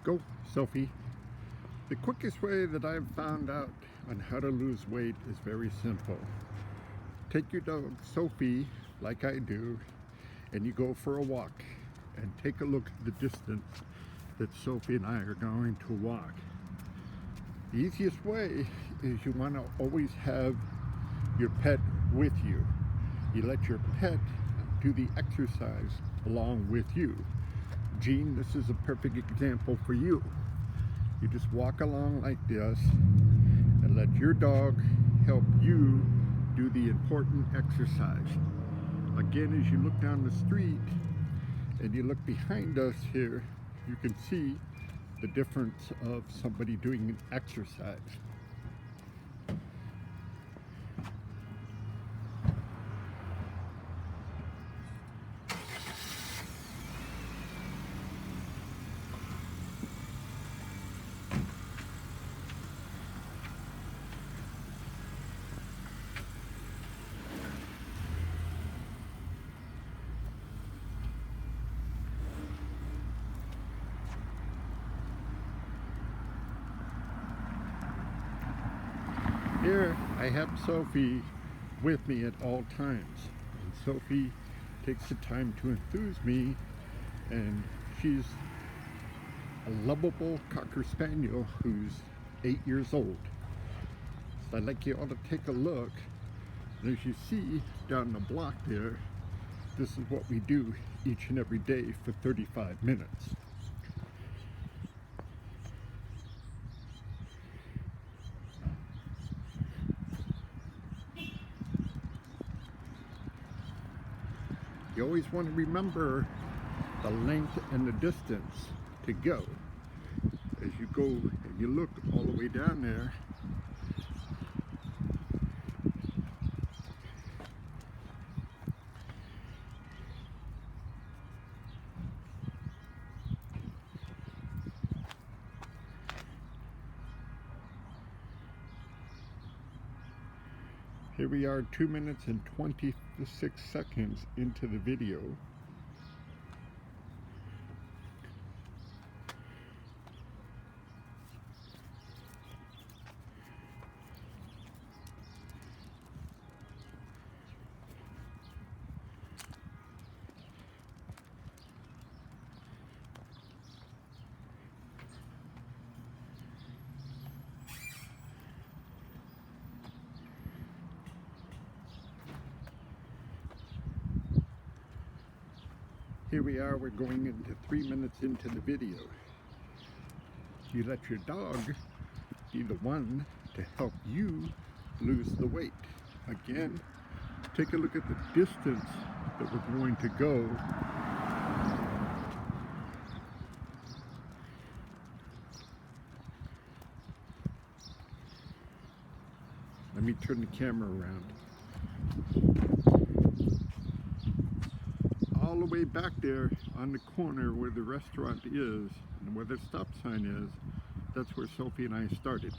Go, Sophie. The quickest way that I've found out on how to lose weight is very simple. Take your dog, Sophie, like I do, and you go for a walk and take a look at the distance that Sophie and I are going to walk. The easiest way is you want to always have your pet with you. You let your pet do the exercise along with you. Jean, this is a perfect example for you. You just walk along like this and let your dog help you do the important exercise. Again, as you look down the street and you look behind us here, you can see the difference of somebody doing an exercise. Here I have Sophie with me at all times, and Sophie takes the time to enthuse me, and she's a lovable Cocker Spaniel who's 8 years old. So I'd like you all to take a look, and as you see down the block there, this is what we do each and every day for 35 minutes. You always want to remember the length and the distance to go. As you go and you look all the way down there, here we are 2 minutes and 26 seconds into the video. Here we are, we're going into 3 minutes into the video. You let your dog be the one to help you lose the weight. Again, take a look at the distance that we're going to go. Let me turn the camera around. All the way back there on the corner where the restaurant is and where the stop sign is, that's where Sophie and I started.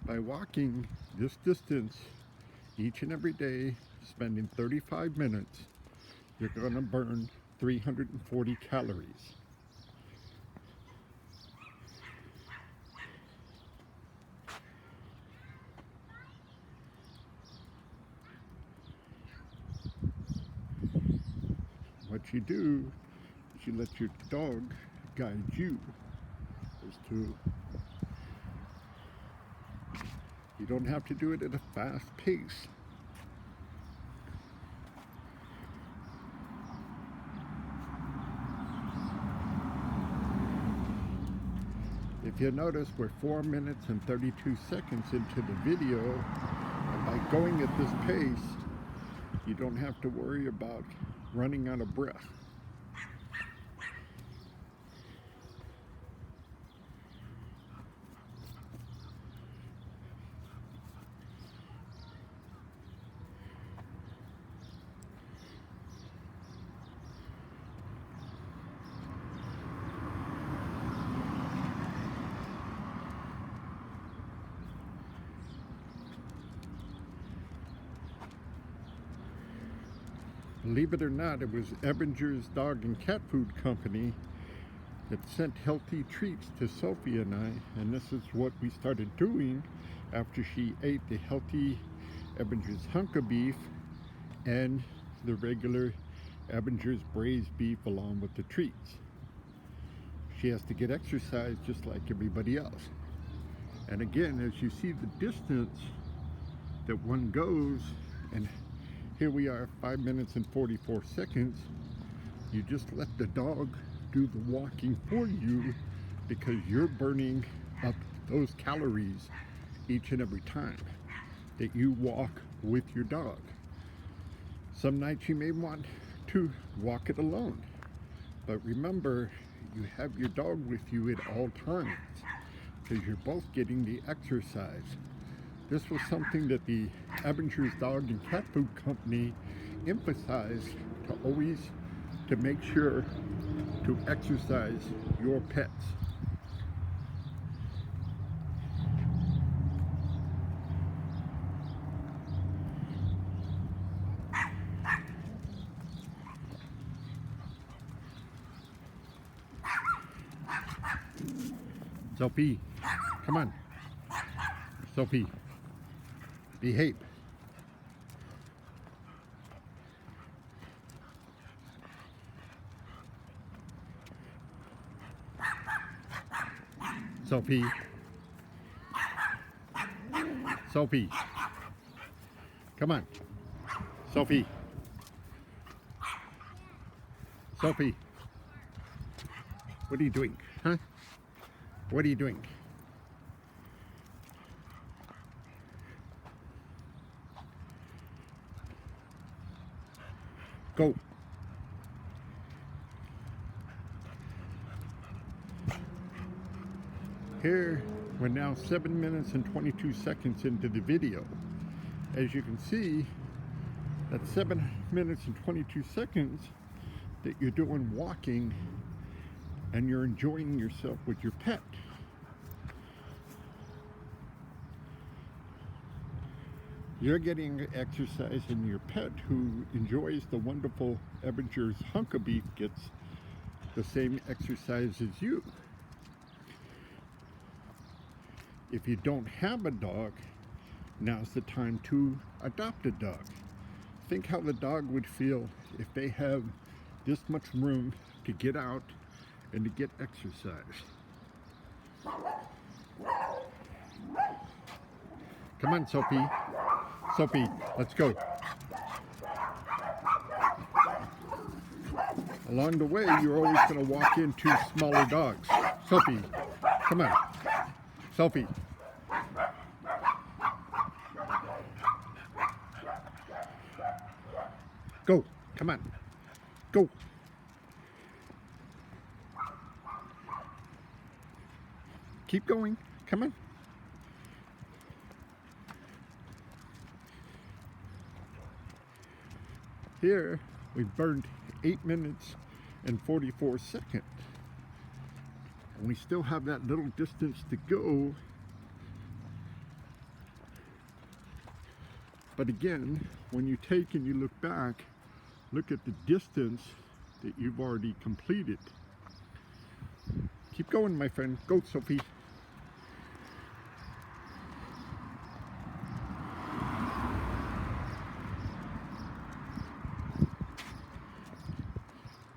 By walking this distance each and every day, spending 35 minutes, you're going to burn 340 calories. What you do is you let your dog guide you as to, you don't have to do it at a fast pace. If you notice, we're 4 minutes and 32 seconds into the video, and by going at this pace, you don't have to worry about running out of breath. Believe it or not, it was Ebbinger's Dog and Cat Food Company that sent healthy treats to Sophie and I, and this is what we started doing after she ate the healthy Ebbinger's hunk of beef and the regular Ebbinger's braised beef along with the treats. She has to get exercise just like everybody else. And again, as you see the distance that one goes, and here we are 5 minutes and 44 seconds, you just let the dog do the walking for you because you're burning up those calories each and every time that you walk with your dog. Some nights you may want to walk it alone, but remember, you have your dog with you at all times because you're both getting the exercise. This was something that the Ebbinger's Dog and Cat Food Company emphasized to make sure to exercise your pets. Sophie, come on. Sophie, behave. Sophie. Sophie. Come on. Sophie. Sophie. What are you doing? Huh? What are you doing? Go. Here, we're now 7 minutes and 22 seconds into the video. As you can see, that's 7 minutes and 22 seconds that you're doing walking and you're enjoying yourself with your pet. You're getting exercise, and your pet, who enjoys the wonderful Ebbinger's hunk of beef, gets the same exercise as you. If you don't have a dog, now's the time to adopt a dog. Think how the dog would feel if they have this much room to get out and to get exercise. Come on, Sophie. Sophie, let's go. Along the way, you're always going to walk into smaller dogs. Sophie, come on. Sophie. Go. Come on. Go. Keep going. Come on. Here, we've burned 8 minutes and 44 seconds. And we still have that little distance to go. But again, when you take and you look back, look at the distance that you've already completed. Keep going, my friend. Go, Sophie.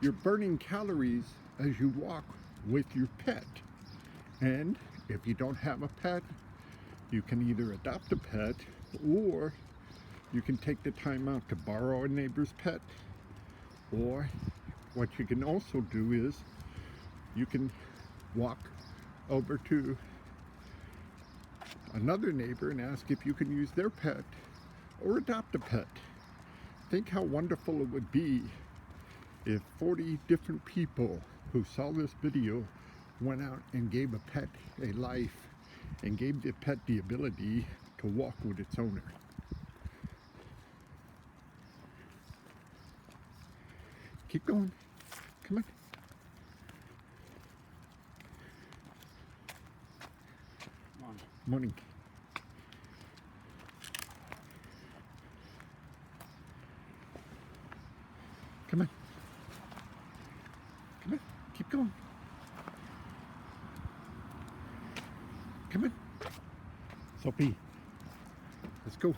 You're burning calories as you walk with your pet. And if you don't have a pet, you can either adopt a pet, or you can take the time out to borrow a neighbor's pet. Or what you can also do is you can walk over to another neighbor and ask if you can use their pet or adopt a pet. Think how wonderful it would be if 40 different people who saw this video went out and gave a pet a life and gave the pet the ability to walk with its owner. Keep going. Come on. Morning. Come on. Come on. Keep going. Come on. Sophie. Let's go.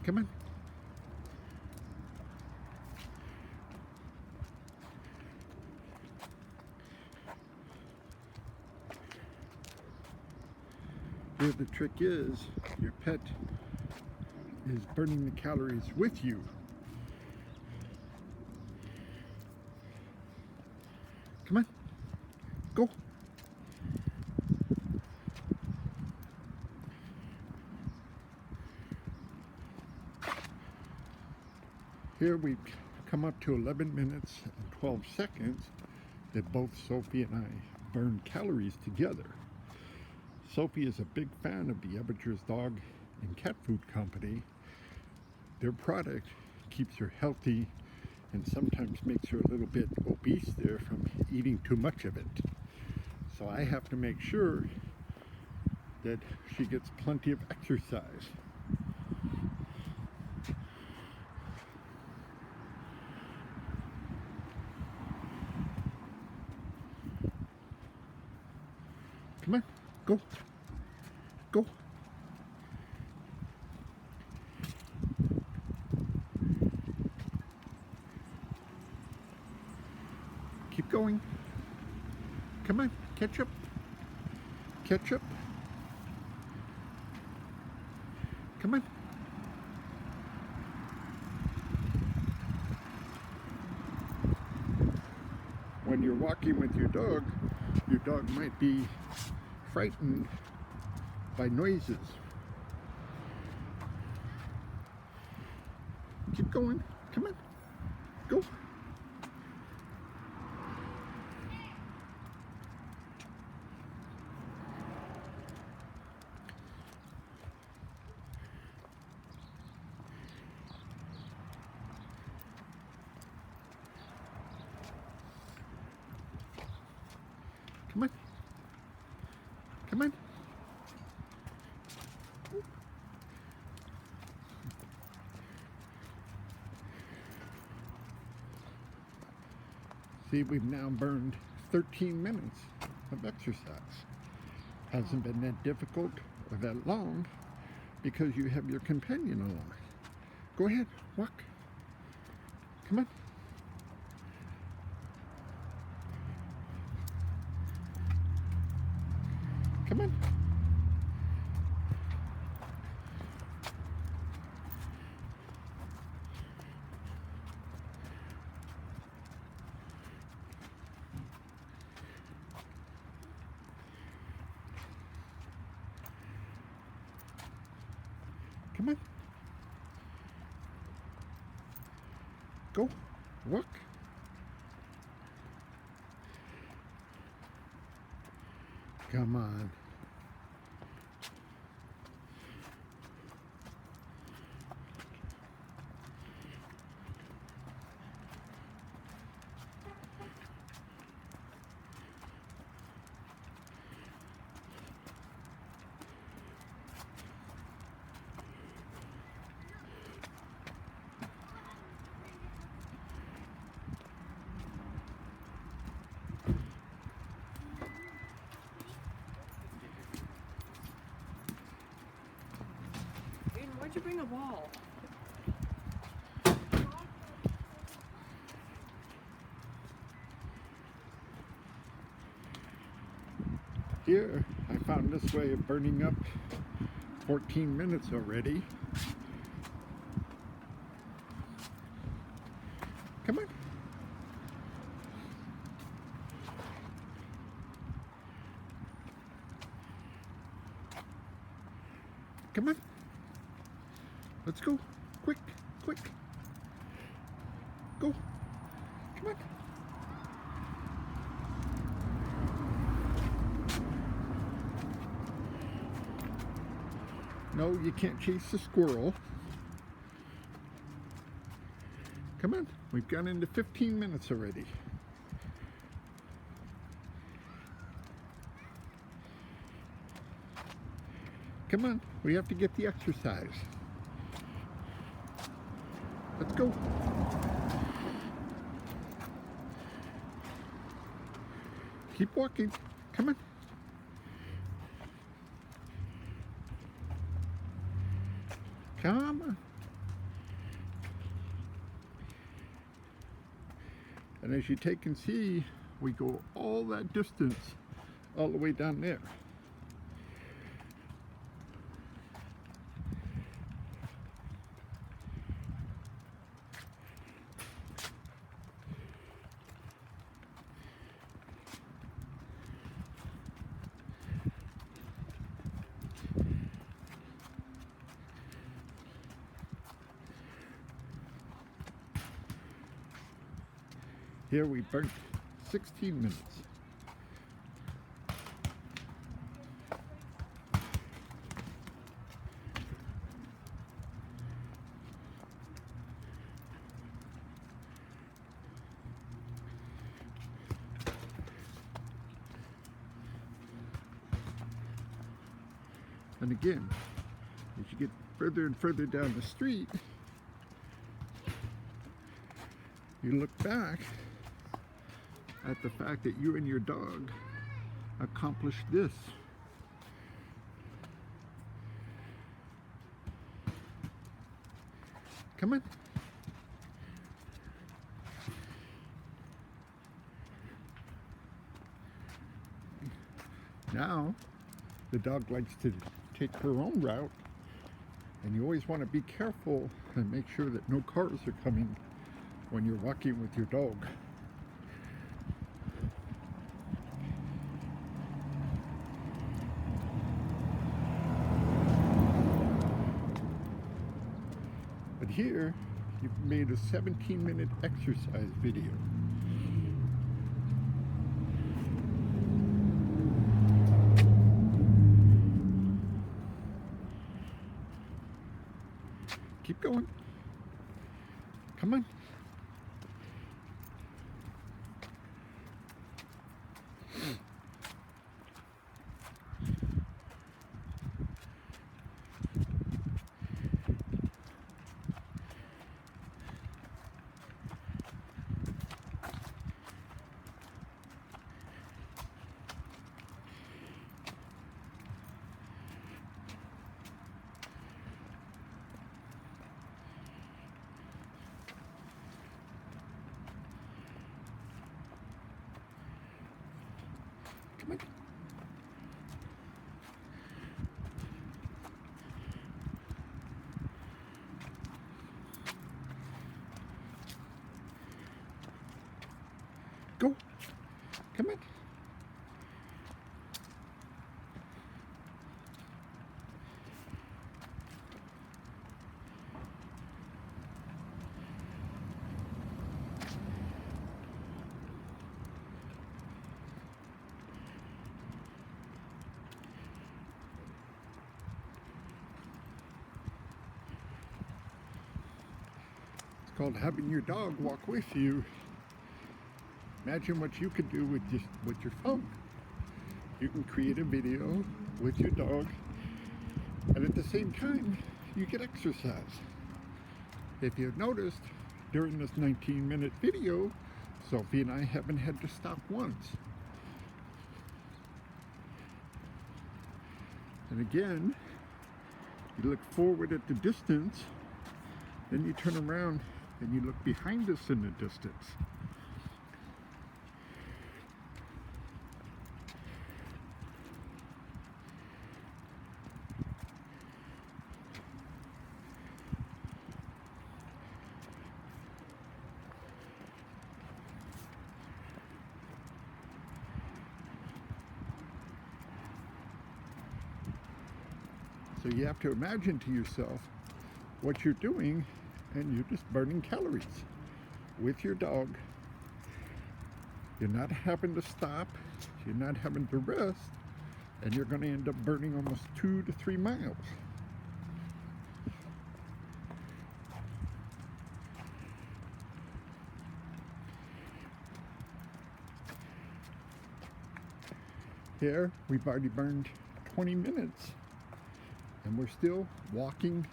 Come on. Here the trick is, your pet is burning the calories with you. Come on. Go. Here we've come up to 11 minutes and 12 seconds that both Sophie and I burned calories together. Sophie is a big fan of the Aberture's Dog and Cat Food Company. Their product keeps her healthy and sometimes makes her a little bit obese there from eating too much of it. So I have to make sure that she gets plenty of exercise. Come on, go, go. Keep going. Come on, catch up. Catch up. Come on. When you're walking with your dog might be frightened by noises. Keep going. Come on. Go. Come on. Come on. See, we've now burned 13 minutes of exercise. Hasn't been that difficult or that long because you have your companion along. Go ahead, walk. Come on. Come on. Come on. Go. Walk. Come on. Why'd you bring a ball? Here, I found this way of burning up 14 minutes already. Come on. Come on. Let's go. Quick, quick. Go. Come on. No, you can't chase the squirrel. Come on. We've gone into 15 minutes already. Come on, we have to get the exercise. Let's go. Keep walking. Come on. Come on. And as you take and see, we go all that distance all the way down there. Here we burnt 16 minutes. And again, as you get further and further down the street, you look back at the fact that you and your dog accomplished this. Come on. Now, the dog likes to take her own route, and you always want to be careful and make sure that no cars are coming when you're walking with your dog. But here, you've made a 17-minute exercise video. Keep going. Come on. Come on. Go. Come on. It's called having your dog walk with you. Imagine what you could do with your phone. You can create a video with your dog, and at the same time, you get exercise. If you've noticed, during this 19-minute video, Sophie and I haven't had to stop once. And again, you look forward at the distance, then you turn around and you look behind us in the distance. So you have to imagine to yourself what you're doing, and you're just burning calories with your dog. You're not having to stop, you're not having to rest, and you're going to end up burning almost 2 to 3 miles. Here, we've already burned 20 minutes and we're still walking.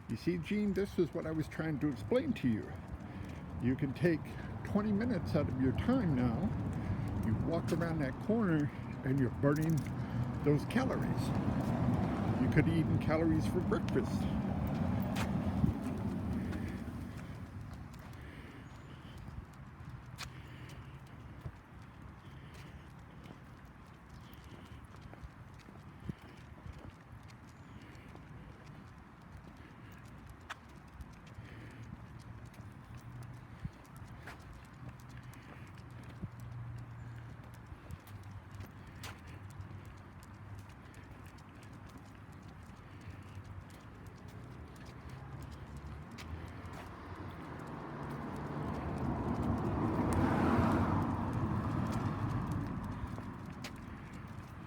You see, Gene, this is what I was trying to explain to you. You can take 20 minutes out of your time now. You walk around that corner and you're burning those calories. You could have eaten calories for breakfast.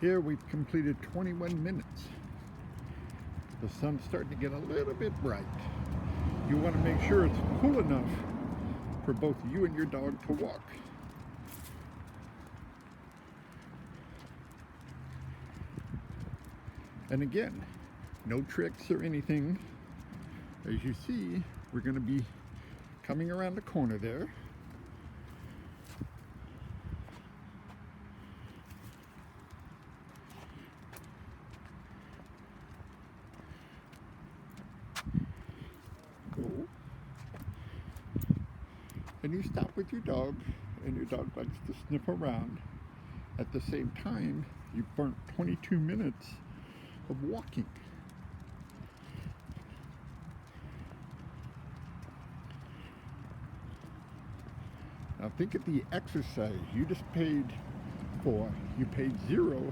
Here we've completed 21 minutes. The sun's starting to get a little bit bright. You want to make sure it's cool enough for both you and your dog to walk. And again, no tricks or anything. As you see, we're going to be coming around the corner there. And you stop with your dog, and your dog likes to sniff around. At the same time, you burnt 22 minutes of walking. Now think of the exercise you just paid for. You paid $0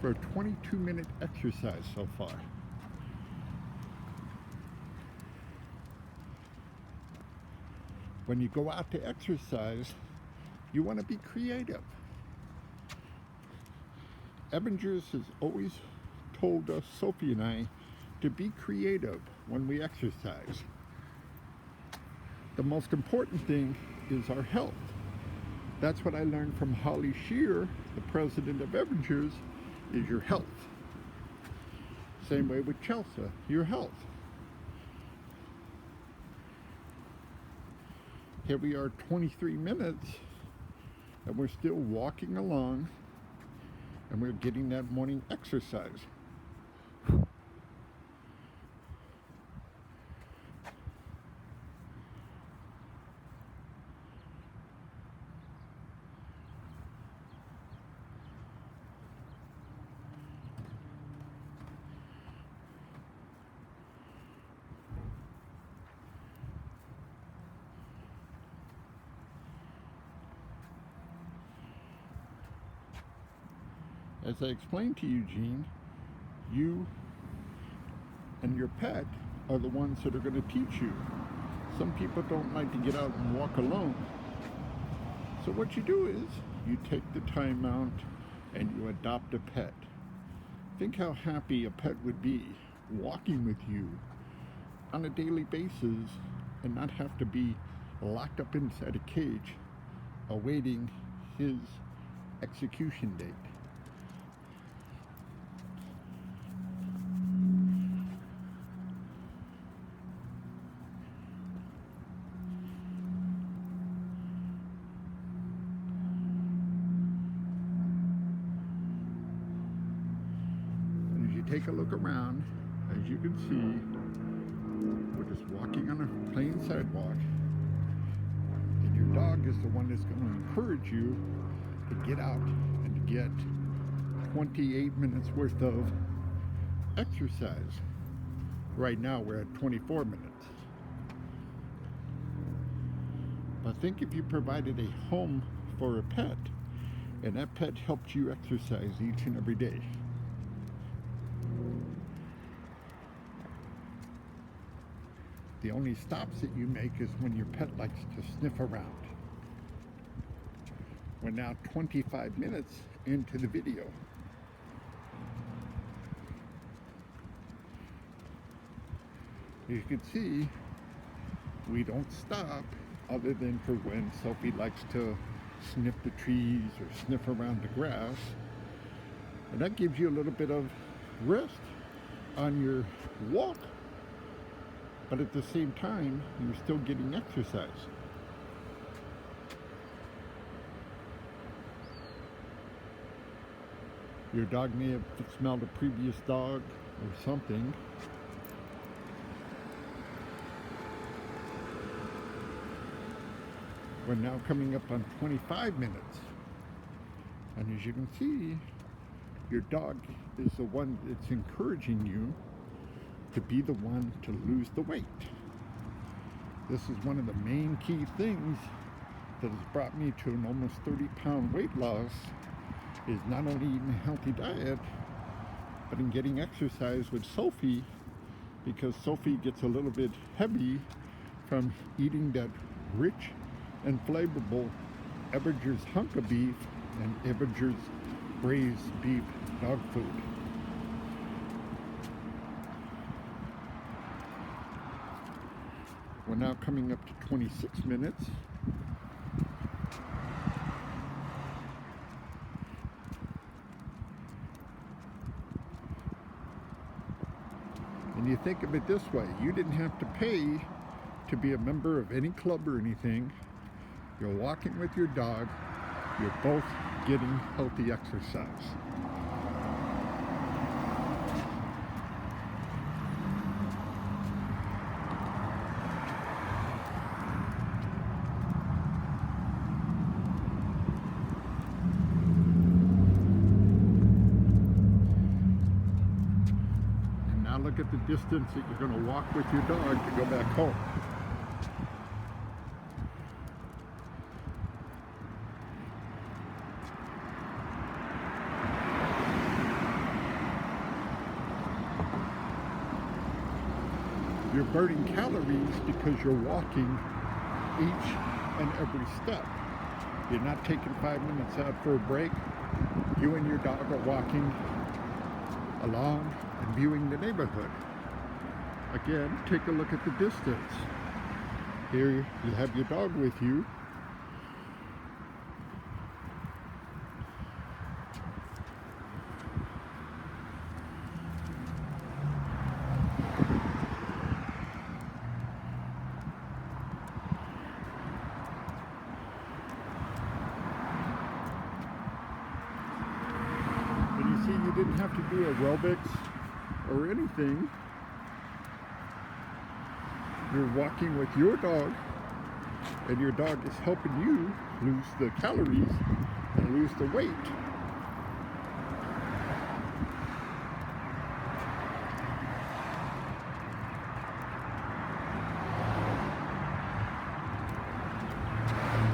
for a 22-minute exercise so far. When you go out to exercise, you want to be creative. Evangers has always told us, Sophie and I, to be creative when we exercise. The most important thing is our health. That's what I learned from Holly Shear, the president of Evangers, is your health. Same way with Chelsea, your health. Here we are 23 minutes and we're still walking along and we're getting that morning exercise. As I explained to you, Gene, you and your pet are the ones that are going to teach you. Some people don't like to get out and walk alone. So what you do is you take the time out and you adopt a pet. Think how happy a pet would be walking with you on a daily basis and not have to be locked up inside a cage awaiting his execution date. Take a look around. As you can see, we're just walking on a plain sidewalk, and your dog is the one that's going to encourage you to get out and to get 28 minutes worth of exercise. Right now we're at 24 minutes. But think if you provided a home for a pet and that pet helped you exercise each and every day. The only stops that you make is when your pet likes to sniff around. We're now 25 minutes into the video. As you can see, we don't stop other than for when Sophie likes to sniff the trees or sniff around the grass. And that gives you a little bit of rest on your walk, but at the same time, you're still getting exercise. Your dog may have smelled a previous dog or something. We're now coming up on 25 minutes. And as you can see, your dog is the one that's encouraging you to be the one to lose the weight. This is one of the main key things that has brought me to an almost 30-pound weight loss, is not only eating a healthy diet, but in getting exercise with Sophie, because Sophie gets a little bit heavy from eating that rich and flavorful Everger's hunk of beef and Everger's braised beef dog food. We're now coming up to 26 minutes. And you think of it this way, you didn't have to pay to be a member of any club or anything. You're walking with your dog, you're both getting healthy exercise. And now look at the distance that you're going to walk with your dog to go back home. You're burning calories because you're walking each and every step. You're not taking 5 minutes out for a break. You and your dog are walking along and viewing the neighborhood. Again, take a look at the distance. Here you have your dog with you. See, you didn't have to do aerobics or anything. You're walking with your dog, and your dog is helping you lose the calories and lose the weight.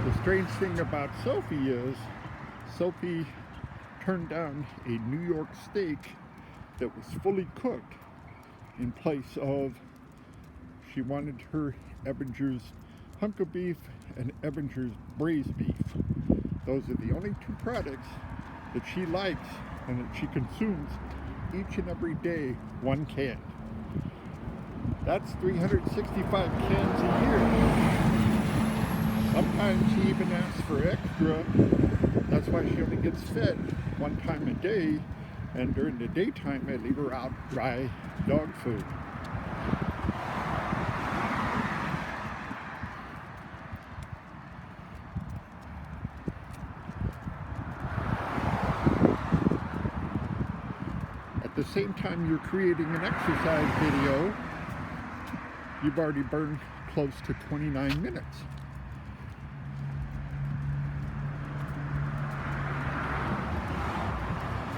The strange thing about Sophie is, Sophie turned down a New York steak that was fully cooked in place of, she wanted her Everger's hunk of beef and Everger's braised beef. Those are the only two products that she likes and that she consumes each and every day, one can. That's 365 cans a year. Sometimes she even asks for extra. That's why she only gets fed one time a day, and during the daytime I leave her out dry dog food. At the same time you're creating an exercise video, you've already burned close to 29 minutes.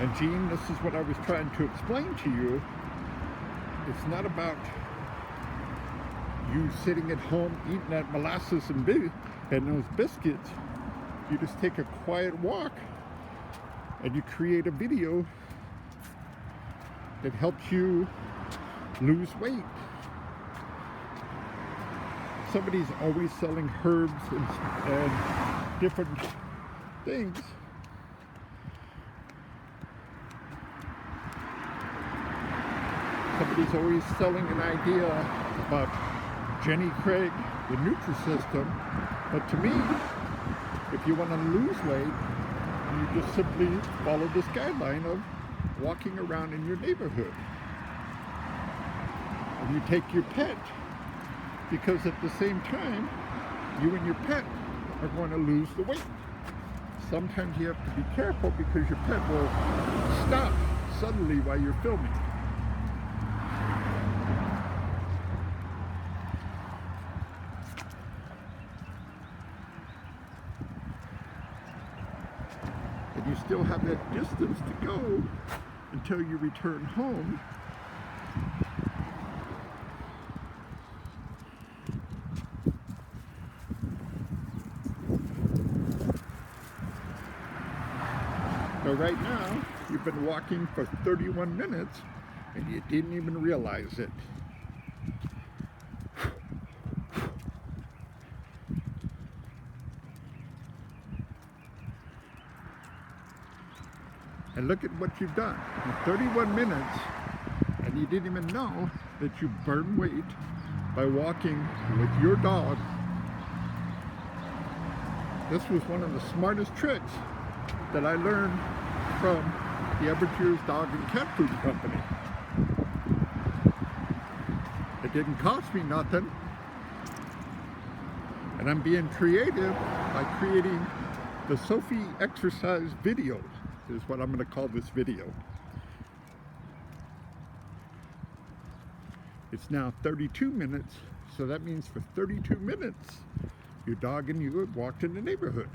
And Gene, this is what I was trying to explain to you. It's not about you sitting at home eating that molasses and those biscuits. You just take a quiet walk and you create a video that helps you lose weight. Somebody's always selling herbs and different things. Somebody's always selling an idea about Jenny Craig, the Nutrisystem, but to me, If you want to lose weight, you just simply follow this guideline of walking around in your neighborhood. And you take your pet, because at the same time, you and your pet are going to lose the weight. Sometimes you have to be careful because your pet will stop suddenly while you're filming. And you still have that distance to go until you return home. So right now, you've been walking for 31 minutes and you didn't even realize it. And look at what you've done. In 31 minutes, and you didn't even know that you burned weight by walking with your dog. This was one of the smartest tricks that I learned from the Everett's Dog and Cat Food Company. It didn't cost me nothing. And I'm being creative by creating the Sophie exercise videos, is what I'm going to call this video. It's now 32 minutes, so that means for 32 minutes, your dog and you have walked in the neighborhood.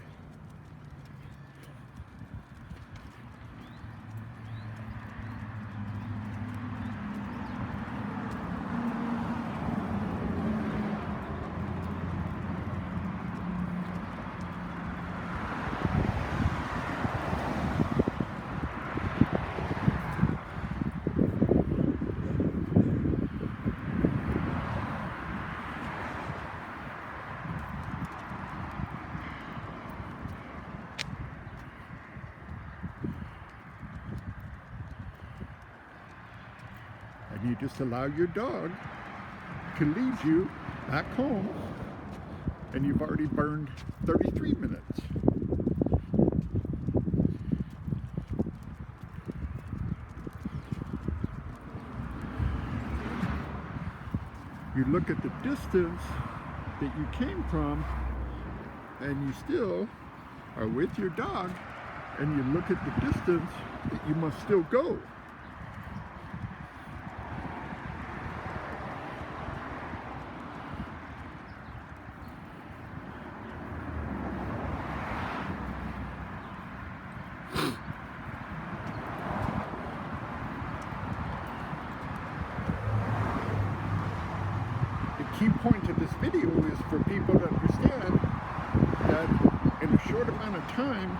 And you just allow your dog to lead you back home, and you've already burned 33 minutes. You look at the distance that you came from, and you still are with your dog, and you look at the distance that you must still go. The key point of this video is for people to understand that in a short amount of time,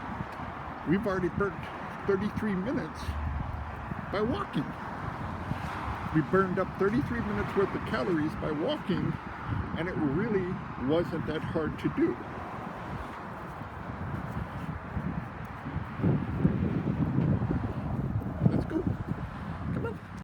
we've already burnt 33 minutes by walking. We burned up 33 minutes worth of calories by walking, and it really wasn't that hard to do.